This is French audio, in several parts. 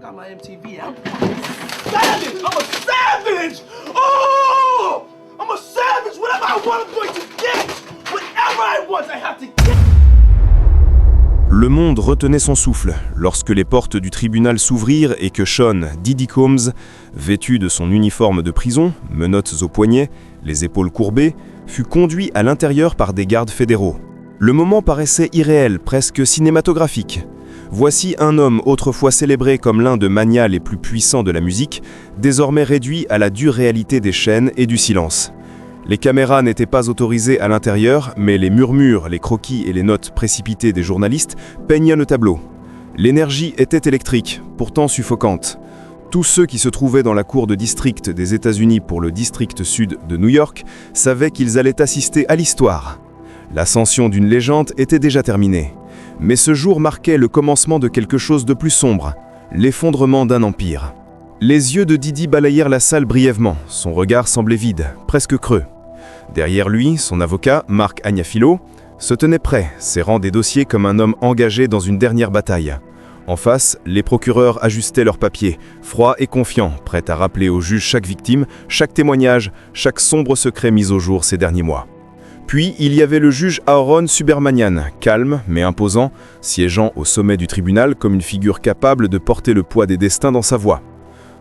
got my MTV. I'm savage! I'm a savage! Oh! I'm a savage! Whatever I want, I'm going to get! Whatever I want, I have to get! Le monde retenait son souffle lorsque les portes du tribunal s'ouvrirent et que Sean Diddy Combs, vêtu de son uniforme de prison, menottes aux poignets, les épaules courbées, fut conduit à l'intérieur par des gardes fédéraux. Le moment paraissait irréel, presque cinématographique. Voici un homme autrefois célébré comme l'un de mania les plus puissants de la musique, désormais réduit à la dure réalité des chaînes et du silence. Les caméras n'étaient pas autorisées à l'intérieur, mais les murmures, les croquis et les notes précipitées des journalistes peignaient le tableau. L'énergie était électrique, pourtant suffocante. Tous ceux qui se trouvaient dans la cour de district des États-Unis pour le district sud de New York savaient qu'ils allaient assister à l'histoire. L'ascension d'une légende était déjà terminée. Mais ce jour marquait le commencement de quelque chose de plus sombre, l'effondrement d'un empire. Les yeux de Diddy balayèrent la salle brièvement, son regard semblait vide, presque creux. Derrière lui, son avocat, Mark Agnafilo, se tenait prêt, serrant des dossiers comme un homme engagé dans une dernière bataille. En face, les procureurs ajustaient leurs papiers, froids et confiants, prêts à rappeler au juge chaque victime, chaque témoignage, chaque sombre secret mis au jour ces derniers mois. Puis, il y avait le juge Aaron Subermanian, calme mais imposant, siégeant au sommet du tribunal comme une figure capable de porter le poids des destins dans sa voix.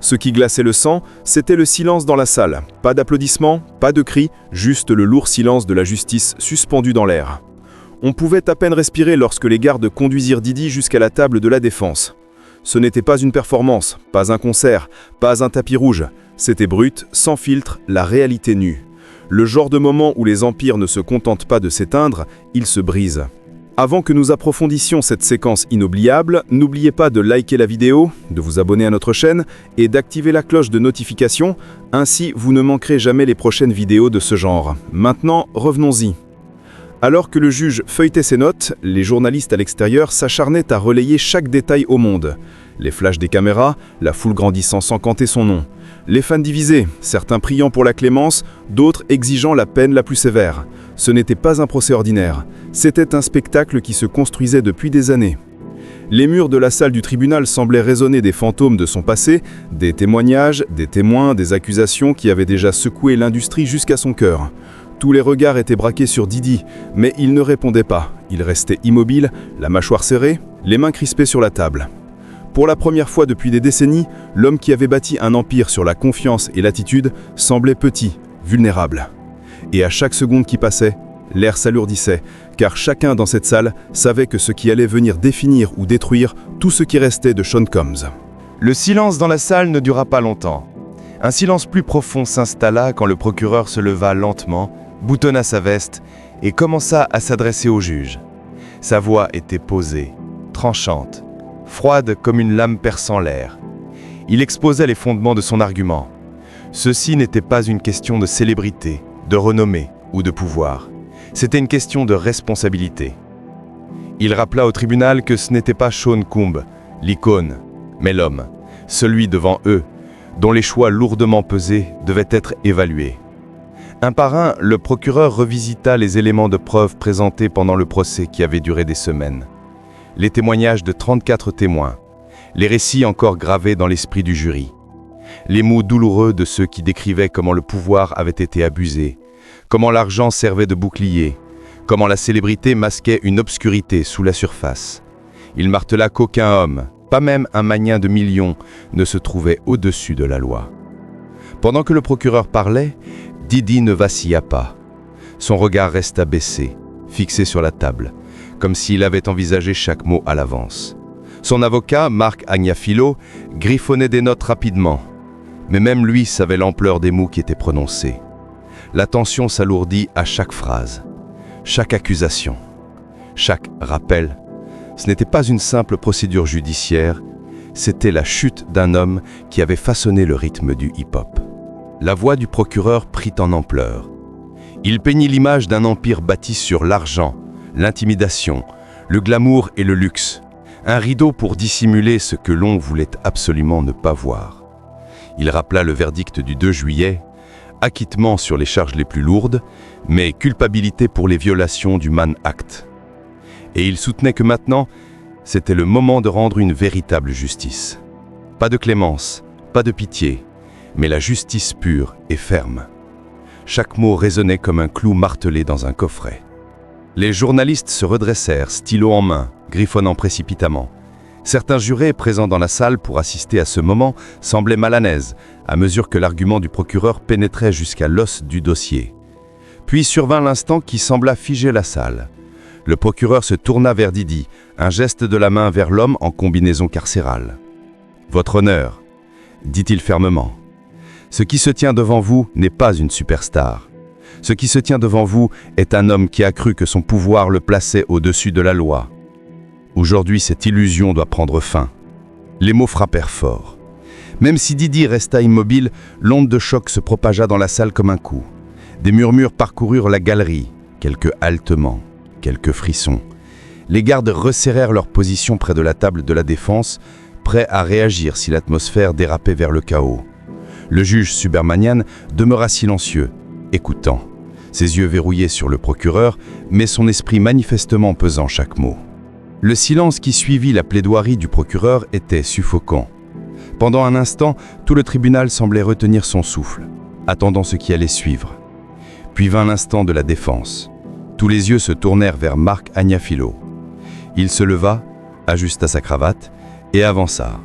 Ce qui glaçait le sang, c'était le silence dans la salle. Pas d'applaudissements, pas de cris, juste le lourd silence de la justice suspendu dans l'air. On pouvait à peine respirer lorsque les gardes conduisirent Diddy jusqu'à la table de la défense. Ce n'était pas une performance, pas un concert, pas un tapis rouge. C'était brut, sans filtre, la réalité nue. Le genre de moment où les empires ne se contentent pas de s'éteindre, ils se brisent. Avant que nous approfondissions cette séquence inoubliable, n'oubliez pas de liker la vidéo, de vous abonner à notre chaîne et d'activer la cloche de notification, ainsi vous ne manquerez jamais les prochaines vidéos de ce genre. Maintenant, revenons-y. Alors que le juge feuilletait ses notes, les journalistes à l'extérieur s'acharnaient à relayer chaque détail au monde. Les flashs des caméras, la foule grandissant sans canter son nom. Les fans divisés, certains priant pour la clémence, d'autres exigeant la peine la plus sévère. Ce n'était pas un procès ordinaire, c'était un spectacle qui se construisait depuis des années. Les murs de la salle du tribunal semblaient résonner des fantômes de son passé, des témoignages, des témoins, des accusations qui avaient déjà secoué l'industrie jusqu'à son cœur. Tous les regards étaient braqués sur Diddy, mais il ne répondait pas. Il restait immobile, la mâchoire serrée, les mains crispées sur la table. Pour la première fois depuis des décennies, l'homme qui avait bâti un empire sur la confiance et l'attitude semblait petit, vulnérable. Et à chaque seconde qui passait, l'air s'alourdissait, car chacun dans cette salle savait que ce qui allait venir définir ou détruire tout ce qui restait de Sean Combs. Le silence dans la salle ne dura pas longtemps. Un silence plus profond s'installa quand le procureur se leva lentement, boutonna sa veste et commença à s'adresser au juge. Sa voix était posée, tranchante, froide comme une lame perçant l'air. Il exposait les fondements de son argument. Ceci n'était pas une question de célébrité, de renommée ou de pouvoir. C'était une question de responsabilité. Il rappela au tribunal que ce n'était pas Sean Combs, l'icône, mais l'homme, celui devant eux, dont les choix lourdement pesés devaient être évalués. Un par un, le procureur revisita les éléments de preuve présentés pendant le procès qui avait duré des semaines. Les témoignages de 34 témoins, les récits encore gravés dans l'esprit du jury, les mots douloureux de ceux qui décrivaient comment le pouvoir avait été abusé, comment l'argent servait de bouclier, comment la célébrité masquait une obscurité sous la surface. Il martela qu'aucun homme, pas même un magnat de millions, ne se trouvait au-dessus de la loi. Pendant que le procureur parlait, Diddy ne vacilla pas. Son regard resta baissé, fixé sur la table, comme s'il avait envisagé chaque mot à l'avance. Son avocat, Mark Agnafilo, griffonnait des notes rapidement, mais même lui savait l'ampleur des mots qui étaient prononcés. La tension s'alourdit à chaque phrase, chaque accusation, chaque rappel. Ce n'était pas une simple procédure judiciaire, c'était la chute d'un homme qui avait façonné le rythme du hip-hop. La voix du procureur prit en ampleur. Il peignit l'image d'un empire bâti sur l'argent, l'intimidation, le glamour et le luxe, un rideau pour dissimuler ce que l'on voulait absolument ne pas voir. Il rappela le verdict du 2 juillet, acquittement sur les charges les plus lourdes, mais culpabilité pour les violations du Mann Act. Et il soutenait que maintenant, c'était le moment de rendre une véritable justice. Pas de clémence, pas de pitié, mais la justice pure et ferme. Chaque mot résonnait comme un clou martelé dans un coffret. Les journalistes se redressèrent, stylo en main, griffonnant précipitamment. Certains jurés présents dans la salle pour assister à ce moment semblaient mal à l'aise, à mesure que l'argument du procureur pénétrait jusqu'à l'os du dossier. Puis survint l'instant qui sembla figer la salle. Le procureur se tourna vers Didi, un geste de la main vers l'homme en combinaison carcérale. « Votre honneur », dit-il fermement. « Ce qui se tient devant vous n'est pas une superstar. Ce qui se tient devant vous est un homme qui a cru que son pouvoir le plaçait au-dessus de la loi. Aujourd'hui, cette illusion doit prendre fin. » Les mots frappèrent fort. Même si Didi resta immobile, l'onde de choc se propagea dans la salle comme un coup. Des murmures parcoururent la galerie, quelques haltements, quelques frissons. Les gardes resserrèrent leur position près de la table de la défense, prêts à réagir si l'atmosphère dérapait vers le chaos. Le juge Subramanian demeura silencieux, écoutant, ses yeux verrouillés sur le procureur, mais son esprit manifestement pesant chaque mot. Le silence qui suivit la plaidoirie du procureur était suffocant. Pendant un instant, tout le tribunal semblait retenir son souffle, attendant ce qui allait suivre. Puis vint l'instant de la défense. Tous les yeux se tournèrent vers Marc Agnafilo. Il se leva, ajusta sa cravate et avança.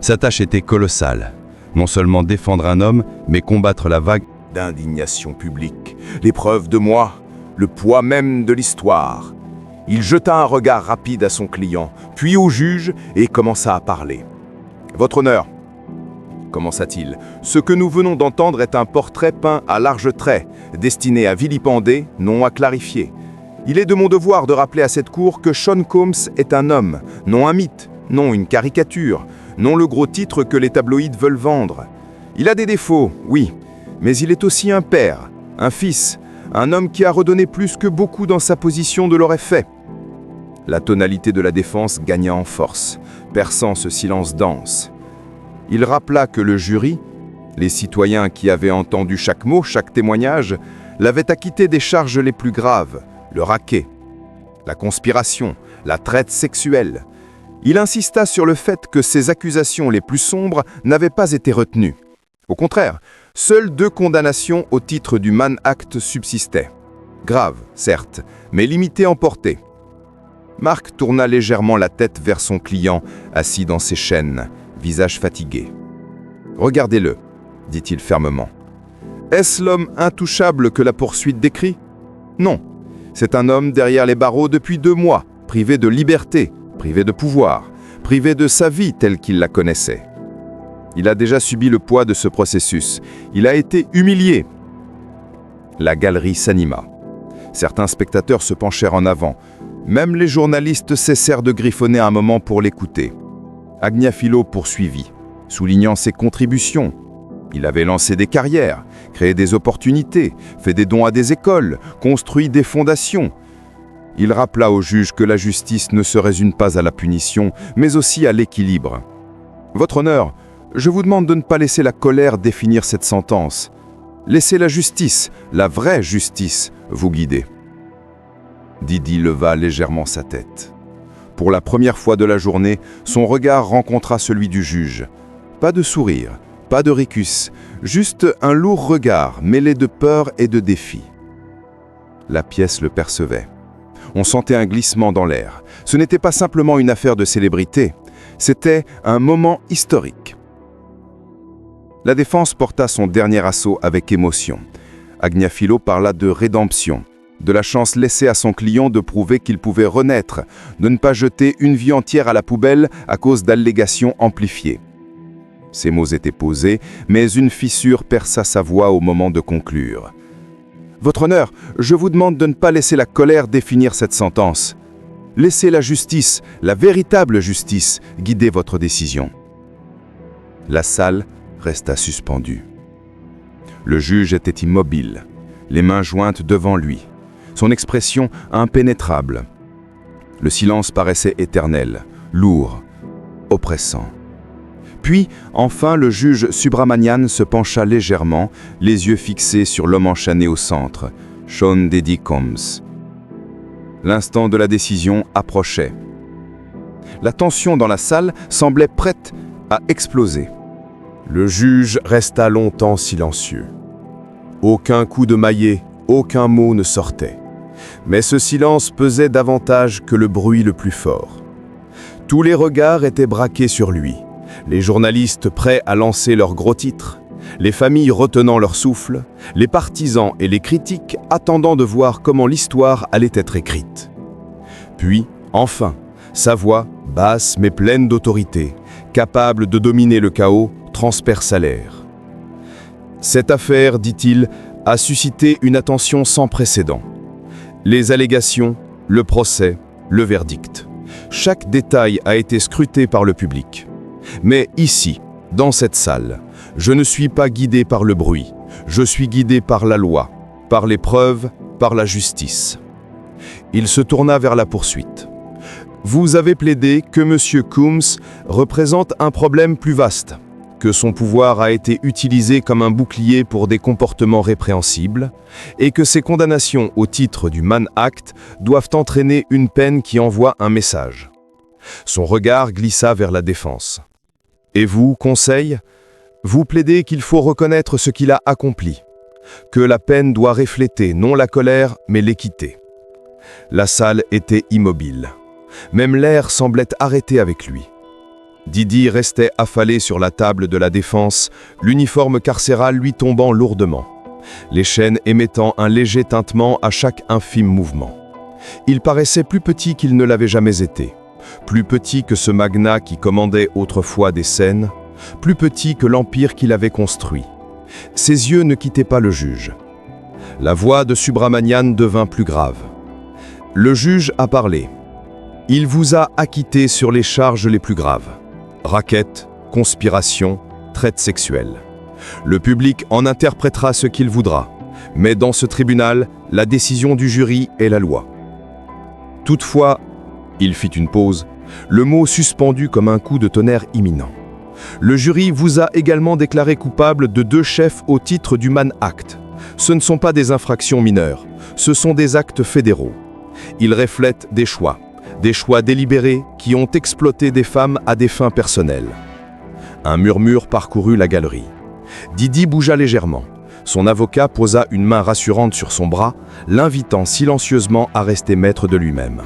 Sa tâche était colossale. Non seulement défendre un homme, mais combattre la vague d'indignation publique, l'épreuve de moi, le poids même de l'histoire. Il jeta un regard rapide à son client, puis au juge et commença à parler. « Votre honneur », commença-t-il, « ce que nous venons d'entendre est un portrait peint à larges traits, destiné à vilipender, non à clarifier. Il est de mon devoir de rappeler à cette cour que Sean Combs est un homme, non un mythe, non une caricature, non le gros titre que les tabloïds veulent vendre. Il a des défauts, oui, mais il est aussi un père, un fils, un homme qui a redonné plus que beaucoup dans sa position de l'aurait fait. » La tonalité de la défense gagna en force, perçant ce silence dense. Il rappela que le jury, les citoyens qui avaient entendu chaque mot, chaque témoignage, l'avaient acquitté des charges les plus graves, le racket, la conspiration, la traite sexuelle. Il insista sur le fait que ces accusations les plus sombres n'avaient pas été retenues. Au contraire, seules 2 condamnations au titre du Mann Act subsistaient. Graves, certes, mais limitées en portée. Marc tourna légèrement la tête vers son client, assis dans ses chaînes, visage fatigué. « Regardez-le », dit-il fermement. « Est-ce l'homme intouchable que la poursuite décrit ? Non, c'est un homme derrière les barreaux depuis 2 mois, privé de liberté, privé de pouvoir, privé de sa vie telle qu'il la connaissait. Il a déjà subi le poids de ce processus. Il a été humilié. » La galerie s'anima. Certains spectateurs se penchèrent en avant. Même les journalistes cessèrent de griffonner un moment pour l'écouter. Agnafilo poursuivit, soulignant ses contributions. Il avait lancé des carrières, créé des opportunités, fait des dons à des écoles, construit des fondations. Il rappela au juge que la justice ne se résume pas à la punition, mais aussi à l'équilibre. « Votre honneur, je vous demande de ne pas laisser la colère définir cette sentence. Laissez la justice, la vraie justice, vous guider. » Didi leva légèrement sa tête. Pour la première fois de la journée, son regard rencontra celui du juge. Pas de sourire, pas de rictus, juste un lourd regard mêlé de peur et de défi. La pièce le percevait. On sentait un glissement dans l'air. Ce n'était pas simplement une affaire de célébrité, c'était un moment historique. La défense porta son dernier assaut avec émotion. Agnafilo parla de rédemption, de la chance laissée à son client de prouver qu'il pouvait renaître, de ne pas jeter une vie entière à la poubelle à cause d'allégations amplifiées. Ces mots étaient posés, mais une fissure perça sa voix au moment de conclure. « Votre honneur, je vous demande de ne pas laisser la colère définir cette sentence. Laissez la justice, la véritable justice, guider votre décision. » La salle resta suspendue. Le juge était immobile, les mains jointes devant lui, son expression impénétrable. Le silence paraissait éternel, lourd, oppressant. Puis, enfin, le juge Subramanian se pencha légèrement, les yeux fixés sur l'homme enchaîné au centre, Sean Diddy Combs. L'instant de la décision approchait. La tension dans la salle semblait prête a explosé. Le juge resta longtemps silencieux. Aucun coup de maillet, aucun mot ne sortait. Mais ce silence pesait davantage que le bruit le plus fort. Tous les regards étaient braqués sur lui, les journalistes prêts à lancer leurs gros titres, les familles retenant leur souffle, les partisans et les critiques attendant de voir comment l'histoire allait être écrite. Puis, enfin, sa voix, basse mais pleine d'autorité, capable de dominer le chaos, transperça l'air. Cette affaire, dit-il, a suscité une attention sans précédent. Les allégations, le procès, le verdict. Chaque détail a été scruté par le public. Mais ici, dans cette salle, je ne suis pas guidé par le bruit. Je suis guidé par la loi, par les preuves, par la justice. Il se tourna vers la poursuite. Vous avez plaidé que M. Coombs représente un problème plus vaste, que son pouvoir a été utilisé comme un bouclier pour des comportements répréhensibles, et que ses condamnations au titre du Mann Act doivent entraîner une peine qui envoie un message. Son regard glissa vers la défense. Et vous, Conseil, vous plaidez qu'il faut reconnaître ce qu'il a accompli, que la peine doit refléter non la colère, mais l'équité. La salle était immobile. Même l'air semblait arrêté avec lui. Didi restait affalé sur la table de la défense, l'uniforme carcéral lui tombant lourdement, les chaînes émettant un léger tintement à chaque infime mouvement. Il paraissait plus petit qu'il ne l'avait jamais été, plus petit que ce magnat qui commandait autrefois des scènes, plus petit que l'empire qu'il avait construit. Ses yeux ne quittaient pas le juge. La voix de Subramanian devint plus grave. Le juge a parlé. Il vous a acquitté sur les charges les plus graves. Racket, conspiration, traite sexuelle. Le public en interprétera ce qu'il voudra, mais dans ce tribunal, la décision du jury est la loi. Toutefois, il fit une pause, le mot suspendu comme un coup de tonnerre imminent. Le jury vous a également déclaré coupable de 2 chefs au titre du Mann Act. Ce ne sont pas des infractions mineures, ce sont des actes fédéraux. Ils reflètent des choix délibérés qui ont exploité des femmes à des fins personnelles. Un murmure parcourut la galerie. Didi bougea légèrement. Son avocat posa une main rassurante sur son bras, l'invitant silencieusement à rester maître de lui-même.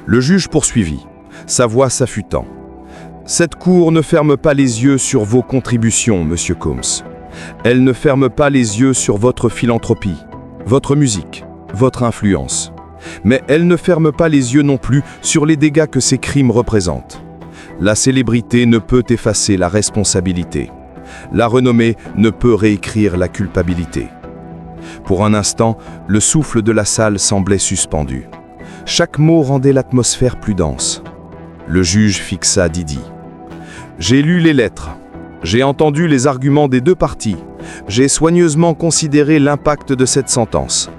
Le juge poursuivit, sa voix s'affûtant. « Cette cour ne ferme pas les yeux sur vos contributions, Monsieur Coombs. Elle ne ferme pas les yeux sur votre philanthropie, votre musique, votre influence. Mais elle ne ferme pas les yeux non plus sur les dégâts que ces crimes représentent. La célébrité ne peut effacer la responsabilité. La renommée ne peut réécrire la culpabilité. » Pour un instant, le souffle de la salle semblait suspendu. Chaque mot rendait l'atmosphère plus dense. Le juge fixa Didi. « J'ai lu les lettres. J'ai entendu les arguments des 2 parties. J'ai soigneusement considéré l'impact de cette sentence.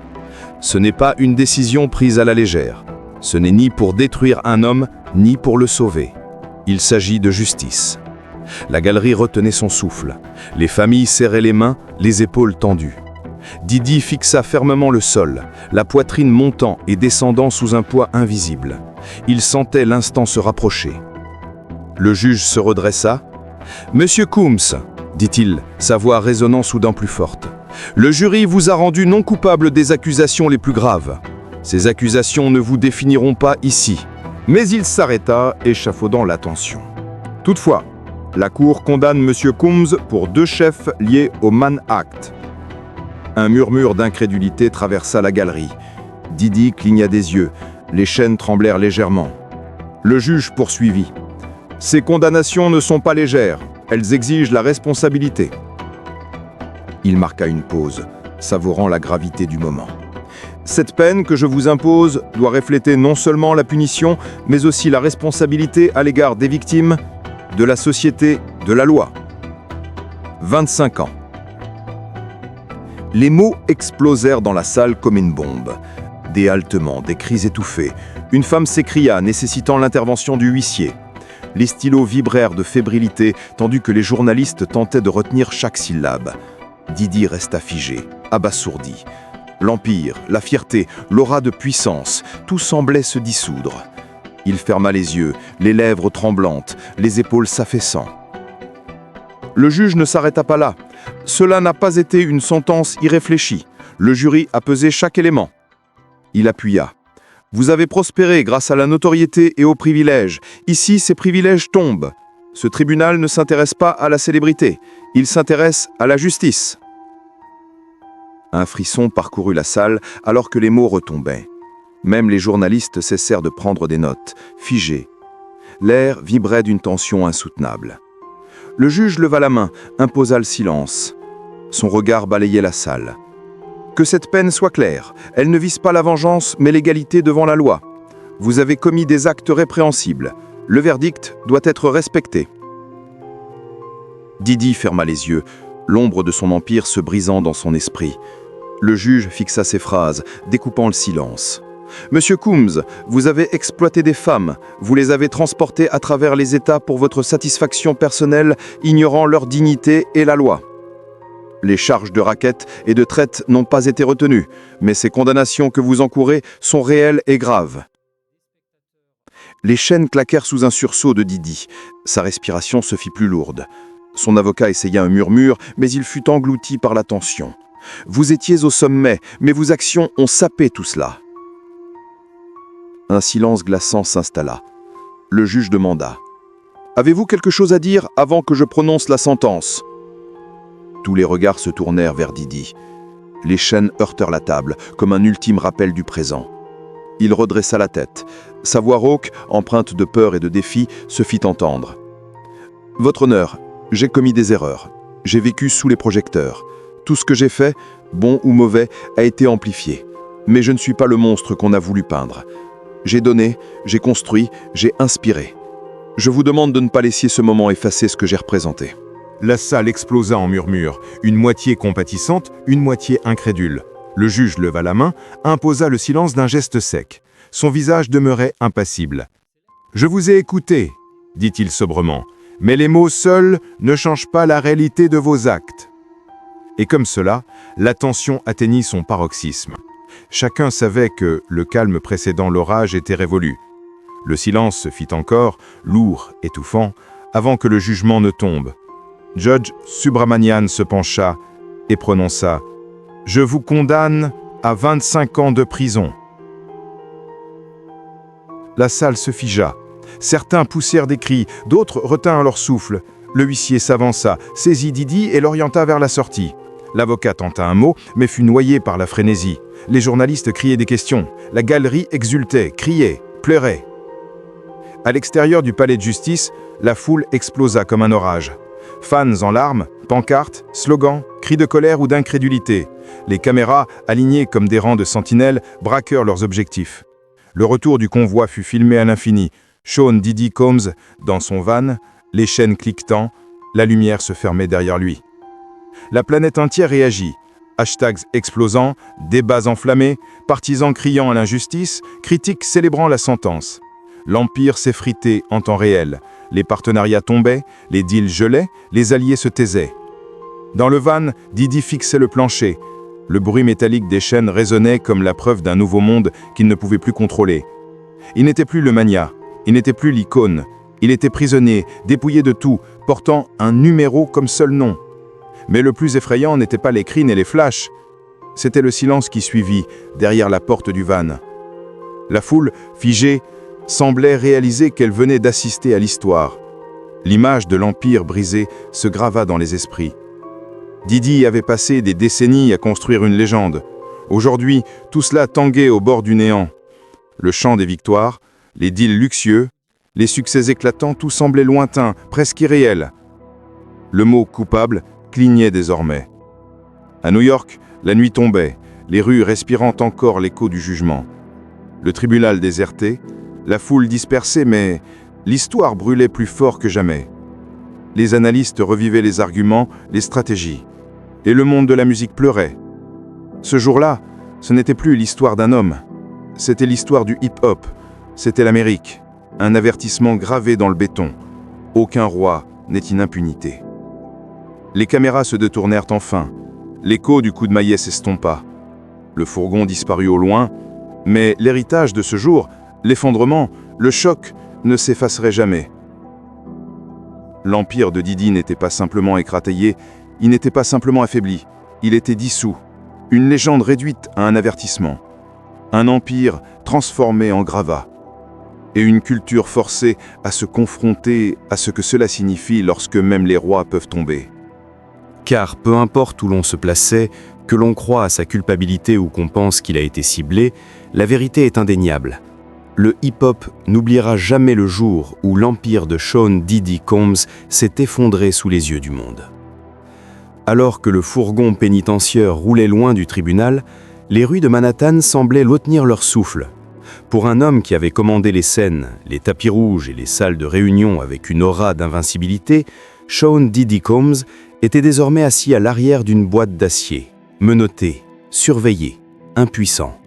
Ce n'est pas une décision prise à la légère. Ce n'est ni pour détruire un homme, ni pour le sauver. Il s'agit de justice. » La galerie retenait son souffle. Les familles serraient les mains, les épaules tendues. Didi fixa fermement le sol, la poitrine montant et descendant sous un poids invisible. Il sentait l'instant se rapprocher. Le juge se redressa. « Monsieur Coombs, dit-il, sa voix résonnant soudain plus forte. Le jury vous a rendu non coupable des accusations les plus graves. Ces accusations ne vous définiront pas ici. » Mais il s'arrêta, échafaudant l'attention. Toutefois, la Cour condamne M. Coombs pour 2 chefs liés au Mann Act. Un murmure d'incrédulité traversa la galerie. Didi cligna des yeux. Les chaînes tremblèrent légèrement. Le juge poursuivit. « Ces condamnations ne sont pas légères. Elles exigent la responsabilité. » Il marqua une pause, savourant la gravité du moment. « Cette peine que je vous impose doit refléter non seulement la punition, mais aussi la responsabilité à l'égard des victimes, de la société, de la loi. » 25 ans. Les mots explosèrent dans la salle comme une bombe. Des haltements, des cris étouffés. Une femme s'écria, nécessitant l'intervention du huissier. Les stylos vibrèrent de fébrilité, tandis que les journalistes tentaient de retenir chaque syllabe. Didi resta figé, abasourdi. L'empire, la fierté, l'aura de puissance, tout semblait se dissoudre. Il ferma les yeux, les lèvres tremblantes, les épaules s'affaissant. Le juge ne s'arrêta pas là. Cela n'a pas été une sentence irréfléchie. Le jury a pesé chaque élément. Il appuya. Vous avez prospéré grâce à la notoriété et aux privilèges. Ici, ces privilèges tombent. Ce tribunal ne s'intéresse pas à la célébrité. Il s'intéresse à la justice. Un frisson parcourut la salle alors que les mots retombaient. Même les journalistes cessèrent de prendre des notes, figés. L'air vibrait d'une tension insoutenable. Le juge leva la main, imposa le silence. Son regard balayait la salle. Que cette peine soit claire, elle ne vise pas la vengeance, mais l'égalité devant la loi. Vous avez commis des actes répréhensibles. Le verdict doit être respecté. Didi ferma les yeux, l'ombre de son empire se brisant dans son esprit. Le juge fixa ses phrases, découpant le silence. « Monsieur Coombs, vous avez exploité des femmes, vous les avez transportées à travers les États pour votre satisfaction personnelle, ignorant leur dignité et la loi. Les charges de racket et de traite n'ont pas été retenues, mais ces condamnations que vous encourez sont réelles et graves. » Les chaînes claquèrent sous un sursaut de Didi. Sa respiration se fit plus lourde. Son avocat essaya un murmure, mais il fut englouti par la tension. « Vous étiez au sommet, mais vos actions ont sapé tout cela. » Un silence glaçant s'installa. Le juge demanda. « Avez-vous quelque chose à dire avant que je prononce la sentence ?» Tous les regards se tournèrent vers Didi. Les chaînes heurtèrent la table, comme un ultime rappel du présent. Il redressa la tête. Sa voix rauque, empreinte de peur et de défi, se fit entendre. « Votre honneur, j'ai commis des erreurs. J'ai vécu sous les projecteurs. Tout ce que j'ai fait, bon ou mauvais, a été amplifié. Mais je ne suis pas le monstre qu'on a voulu peindre. J'ai donné, j'ai construit, j'ai inspiré. Je vous demande de ne pas laisser ce moment effacer ce que j'ai représenté. » La salle explosa en murmures, une moitié compatissante, une moitié incrédule. Le juge leva la main, imposa le silence d'un geste sec. Son visage demeurait impassible. « Je vous ai écouté, » dit-il sobrement, « mais les mots seuls ne changent pas la réalité de vos actes. » Et comme cela, la tension atteignit son paroxysme. Chacun savait que le calme précédant l'orage était révolu. Le silence se fit encore, lourd, étouffant, avant que le jugement ne tombe. Judge Subramanian se pencha et prononça « Je vous condamne à 25 ans de prison. » La salle se figea. Certains poussèrent des cris, d'autres retinrent leur souffle. Le huissier s'avança, saisit Didi et l'orienta vers la sortie. L'avocat tenta un mot, mais fut noyé par la frénésie. Les journalistes criaient des questions. La galerie exultait, criait, pleurait. À l'extérieur du palais de justice, la foule explosa comme un orage. Fans en larmes, pancartes, slogans, cris de colère ou d'incrédulité. Les caméras, alignées comme des rangs de sentinelles, braquèrent leurs objectifs. Le retour du convoi fut filmé à l'infini. Sean Diddy Combs dans son van, les chaînes cliquetant, la lumière se fermait derrière lui. La planète entière réagit. Hashtags explosant, débats enflammés, partisans criant à l'injustice, critiques célébrant la sentence. L'Empire s'effritait en temps réel. Les partenariats tombaient, les deals gelaient, les alliés se taisaient. Dans le van, Didi fixait le plancher. Le bruit métallique des chaînes résonnait comme la preuve d'un nouveau monde qu'il ne pouvait plus contrôler. Il n'était plus le mania, il n'était plus l'icône. Il était prisonnier, dépouillé de tout, portant un numéro comme seul nom. Mais le plus effrayant n'était pas les cris et les flashs. C'était le silence qui suivit, derrière la porte du van. La foule, figée, semblait réaliser qu'elle venait d'assister à l'histoire. L'image de l'Empire brisé se grava dans les esprits. Didi avait passé des décennies à construire une légende. Aujourd'hui, tout cela tanguait au bord du néant. Le chant des victoires, les deals luxueux, les succès éclatants, tout semblait lointain, presque irréel. Le mot coupable clignait désormais. À New York, la nuit tombait, les rues respirant encore l'écho du jugement. Le tribunal déserté, la foule dispersée, mais l'histoire brûlait plus fort que jamais. Les analystes revivaient les arguments, les stratégies. Et le monde de la musique pleurait. Ce jour-là, ce n'était plus l'histoire d'un homme. C'était l'histoire du hip-hop. C'était l'Amérique. Un avertissement gravé dans le béton. Aucun roi n'est une impunité. Les caméras se détournèrent enfin. L'écho du coup de maillet s'estompa. Le fourgon disparut au loin, mais l'héritage de ce jour, l'effondrement, le choc, ne s'effacerait jamais. L'empire de Didi n'était pas simplement écrataillé, il n'était pas simplement affaibli, il était dissous. Une légende réduite à un avertissement. Un empire transformé en gravat. Et une culture forcée à se confronter à ce que cela signifie lorsque même les rois peuvent tomber. Car peu importe où l'on se plaçait, que l'on croit à sa culpabilité ou qu'on pense qu'il a été ciblé, la vérité est indéniable. Le hip-hop n'oubliera jamais le jour où l'empire de Sean Diddy Combs s'est effondré sous les yeux du monde. Alors que le fourgon pénitentiaire roulait loin du tribunal, les rues de Manhattan semblaient retenir leur souffle. Pour un homme qui avait commandé les scènes, les tapis rouges et les salles de réunion avec une aura d'invincibilité, Sean Diddy Combs était désormais assis à l'arrière d'une boîte d'acier, menotté, surveillé, impuissant.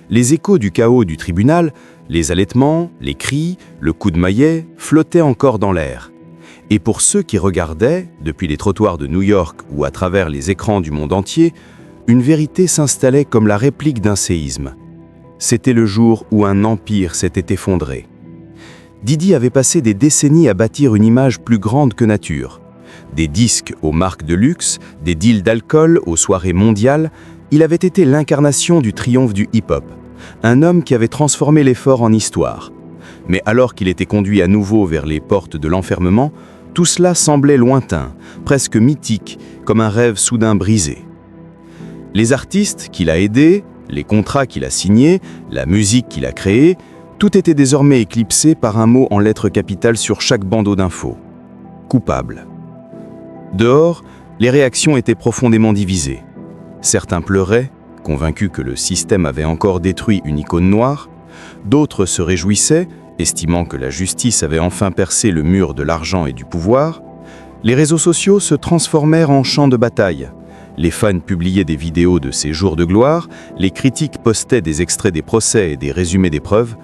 Les échos du chaos du tribunal, les halètements, les cris, le coup de maillet flottaient encore dans l'air. Et pour ceux qui regardaient, depuis les trottoirs de New York ou à travers les écrans du monde entier, une vérité s'installait comme la réplique d'un séisme. C'était le jour où un empire s'était effondré. Diddy avait passé des décennies à bâtir une image plus grande que nature. Des disques aux marques de luxe, des deals d'alcool aux soirées mondiales, il avait été l'incarnation du triomphe du hip-hop. Un homme qui avait transformé l'effort en histoire. Mais alors qu'il était conduit à nouveau vers les portes de l'enfermement, tout cela semblait lointain, presque mythique, comme un rêve soudain brisé. Les artistes qu'il a aidés, les contrats qu'il a signés, la musique qu'il a créée, tout était désormais éclipsé par un mot en lettres capitales sur chaque bandeau d'infos. Coupable. Dehors, les réactions étaient profondément divisées. Certains pleuraient, convaincus que le système avait encore détruit une icône noire. D'autres se réjouissaient, estimant que la justice avait enfin percé le mur de l'argent et du pouvoir. Les réseaux sociaux se transformèrent en champs de bataille. Les fans publiaient des vidéos de ces jours de gloire, les critiques postaient des extraits des procès et des résumés des preuves.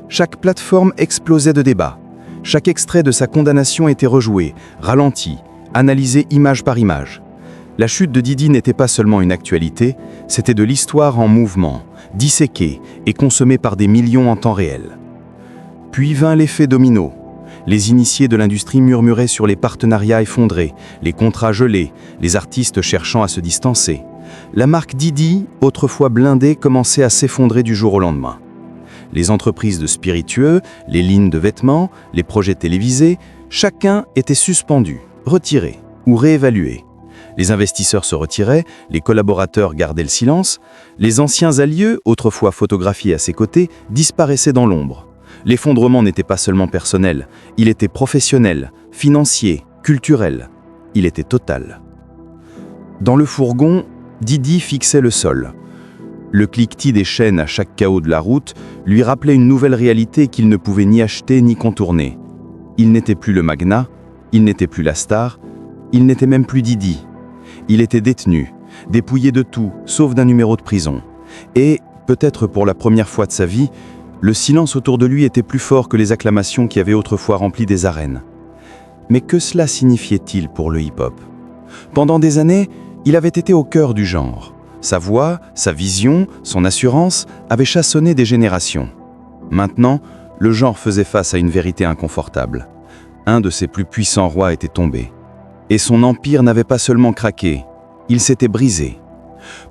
Chaque plateforme explosait de débats. Chaque extrait de sa condamnation était rejoué, ralenti, analysé image par image. La chute de Diddy n'était pas seulement une actualité, c'était de l'histoire en mouvement, disséquée et consommée par des millions en temps réel. Puis vint l'effet domino. Les initiés de l'industrie murmuraient sur les partenariats effondrés, les contrats gelés, les artistes cherchant à se distancer. La marque Diddy, autrefois blindée, commençait à s'effondrer du jour au lendemain. Les entreprises de spiritueux, les lignes de vêtements, les projets télévisés, chacun était suspendu, retiré ou réévalué. Les investisseurs se retiraient, les collaborateurs gardaient le silence, les anciens alliés, autrefois photographiés à ses côtés, disparaissaient dans l'ombre. L'effondrement n'était pas seulement personnel, il était professionnel, financier, culturel. Il était total. Dans le fourgon, Diddy fixait le sol. Le cliquetis des chaînes à chaque chaos de la route lui rappelait une nouvelle réalité qu'il ne pouvait ni acheter ni contourner. Il n'était plus le magnat, il n'était plus la star, il n'était même plus Diddy. Il était détenu, dépouillé de tout, sauf d'un numéro de prison. Et, peut-être pour la première fois de sa vie, le silence autour de lui était plus fort que les acclamations qui avaient autrefois rempli des arènes. Mais que cela signifiait-il pour le hip-hop ? Pendant des années, il avait été au cœur du genre. Sa voix, sa vision, son assurance avaient chassonné des générations. Maintenant, le genre faisait face à une vérité inconfortable. Un de ses plus puissants rois était tombé. Et son empire n'avait pas seulement craqué, il s'était brisé.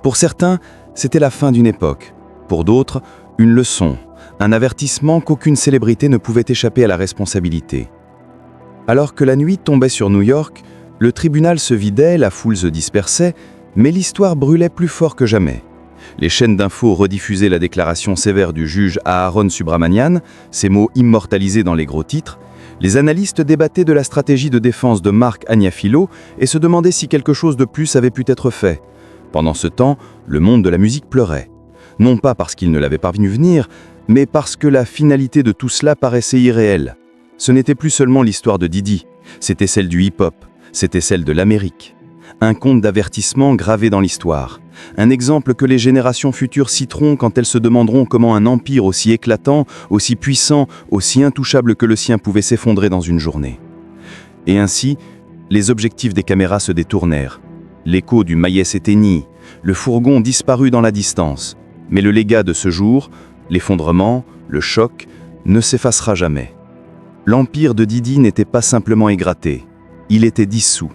Pour certains, c'était la fin d'une époque. Pour d'autres, une leçon, un avertissement qu'aucune célébrité ne pouvait échapper à la responsabilité. Alors que la nuit tombait sur New York, le tribunal se vidait, la foule se dispersait, mais l'histoire brûlait plus fort que jamais. Les chaînes d'infos rediffusaient la déclaration sévère du juge Aaron Subramanian, ses mots immortalisés dans les gros titres. Les analystes débattaient de la stratégie de défense de Marc Agnafilo et se demandaient si quelque chose de plus avait pu être fait. Pendant ce temps, le monde de la musique pleurait. Non pas parce qu'il ne l'avait pas vu venir, mais parce que la finalité de tout cela paraissait irréelle. Ce n'était plus seulement l'histoire de Diddy, c'était celle du hip-hop, c'était celle de l'Amérique. Un conte d'avertissement gravé dans l'histoire. Un exemple que les générations futures citeront quand elles se demanderont comment un empire aussi éclatant, aussi puissant, aussi intouchable que le sien pouvait s'effondrer dans une journée. Et ainsi, les objectifs des caméras se détournèrent. L'écho du maillet s'éteignit, le fourgon disparut dans la distance. Mais le légat de ce jour, l'effondrement, le choc, ne s'effacera jamais. L'empire de Diddy n'était pas simplement égraté, Il était dissous.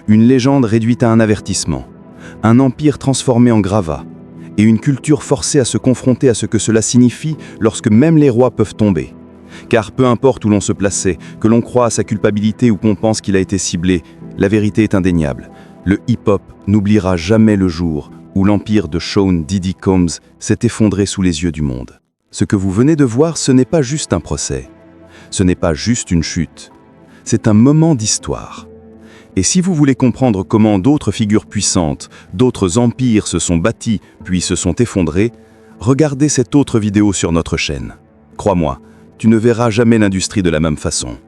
Une légende réduite à un avertissement. Un empire transformé en gravat. Et une culture forcée à se confronter à ce que cela signifie lorsque même les rois peuvent tomber. Car peu importe où l'on se plaçait, que l'on croit à sa culpabilité ou qu'on pense qu'il a été ciblé, la vérité est indéniable. Le hip-hop n'oubliera jamais le jour où l'empire de Sean Diddy Combs s'est effondré sous les yeux du monde. Ce que vous venez de voir, ce n'est pas juste un procès. Ce n'est pas juste une chute. C'est un moment d'histoire. Et si vous voulez comprendre comment d'autres figures puissantes, d'autres empires se sont bâtis puis se sont effondrés, regardez cette autre vidéo sur notre chaîne. Crois-moi, tu ne verras jamais l'industrie de la même façon.